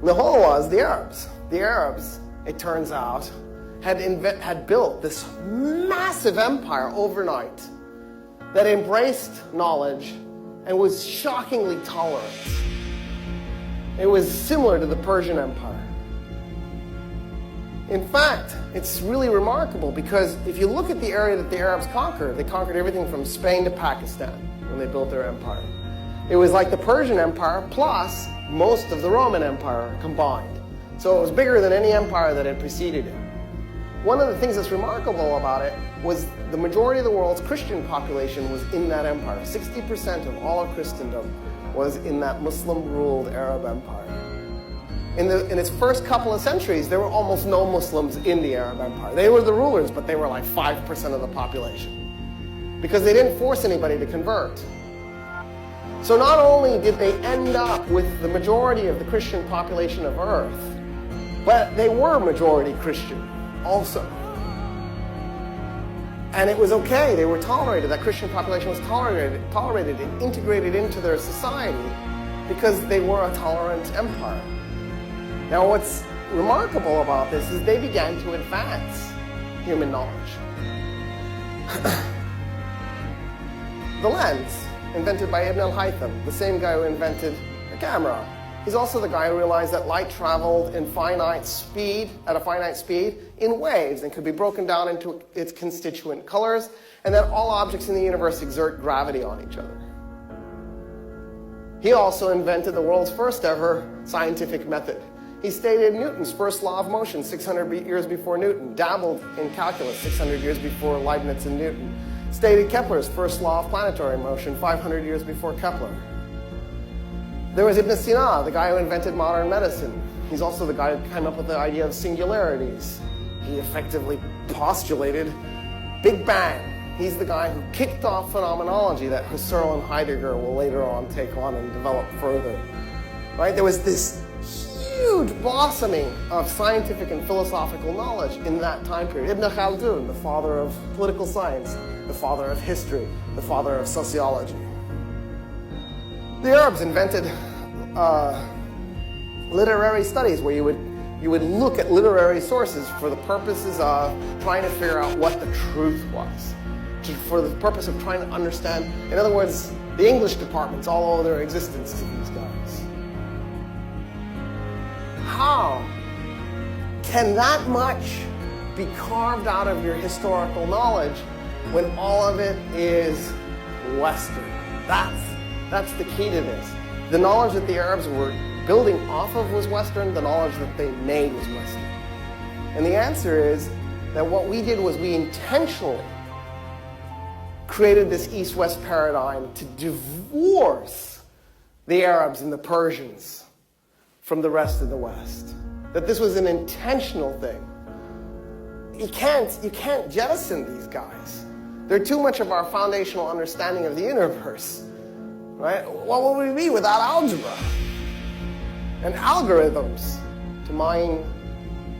And the whole was the Arabs. The Arabs, it turns out, had built this massive empire overnight that embraced knowledge and was shockingly tolerant. It was similar to the Persian Empire. In fact, it's really remarkable because if you look at the area that the Arabs conquered, they conquered everything from Spain to Pakistan when they built their empire. It was like the Persian Empire plus most of the Roman Empire combined. So it was bigger than any empire that had preceded it. One of the things that's remarkable about it was the majority of the world's Christian population was in that empire. 60% of all of Christendom was in that Muslim-ruled Arab empire. In its first couple of centuries, there were almost no Muslims in the Arab Empire. They were the rulers, but they were like 5% of the population because they didn't force anybody to convert. So not only did they end up with the majority of the Christian population of Earth, but they were majority Christian also. And it was okay, they were tolerated, that Christian population was tolerated and integrated into their society because they were a tolerant empire. Now what's remarkable about this is they began to advance human knowledge. The lens, invented by Ibn al-Haytham, the same guy who invented the camera. He's also the guy who realized that light traveled at a finite speed in waves and could be broken down into its constituent colors, and that all objects in the universe exert gravity on each other. He also invented the world's first ever scientific method. He stated Newton's first law of motion 600 years before Newton, dabbled in calculus 600 years before Leibniz and Newton, stated Kepler's first law of planetary motion 500 years before Kepler. There was Ibn Sina, the guy who invented modern medicine. He's also the guy who came up with the idea of singularities. He effectively postulated Big Bang. He's the guy who kicked off phenomenology that Husserl and Heidegger will later on take on and develop further. Right? There was this huge blossoming of scientific and philosophical knowledge in that time period. Ibn Khaldun, the father of political science, the father of history, the father of sociology. The Arabs invented literary studies where you would look at literary sources for the purposes of trying to figure out what the truth was, for the purpose of trying to understand, in other words, the English departments all owe their existence to these guys. How can that much be carved out of your historical knowledge when all of it is Western? That's the key to this. The knowledge that the Arabs were building off of was Western, the knowledge that they made was Western. And the answer is that what we did was we intentionally created this East-West paradigm to divorce the Arabs and the Persians from the rest of the West. That this was an intentional thing. You can't jettison these guys. They're too much of our foundational understanding of the universe. Right? What would we be without algebra and algorithms to mine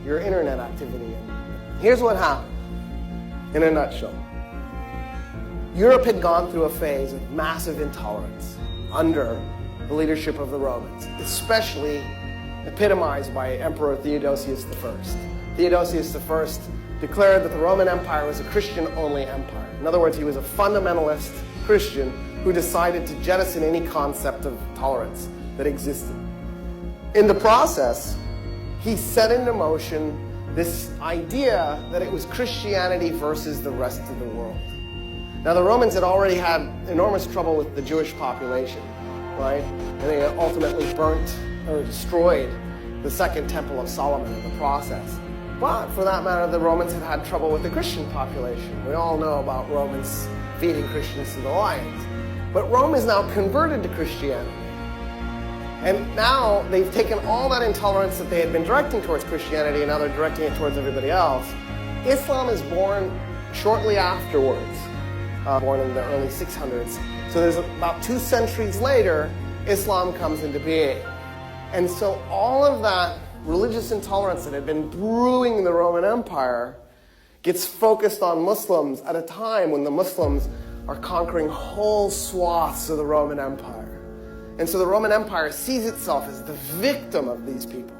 your internet activity? Here's what happened in a nutshell. Europe had gone through a phase of massive intolerance under the leadership of the Romans, especially epitomized by Emperor Theodosius I. Theodosius I declared that the Roman Empire was a Christian-only empire. In other words, he was a fundamentalist Christian who decided to jettison any concept of tolerance that existed. In the process, he set into motion this idea that it was Christianity versus the rest of the world. Now, the Romans had already had enormous trouble with the Jewish population, right? And they ultimately burnt or destroyed the Second Temple of Solomon in the process. But for that matter, the Romans had had trouble with the Christian population. We all know about Romans feeding Christians to the lions. But Rome is now converted to Christianity. And now they've taken all that intolerance that they had been directing towards Christianity and now they're directing it towards everybody else. Islam is born shortly afterwards, born in the early 600s. So there's about 2 centuries later, Islam comes into being. And so all of that religious intolerance that had been brewing in the Roman Empire gets focused on Muslims at a time when the Muslims are conquering whole swaths of the Roman Empire. And so the Roman Empire sees itself as the victim of these people.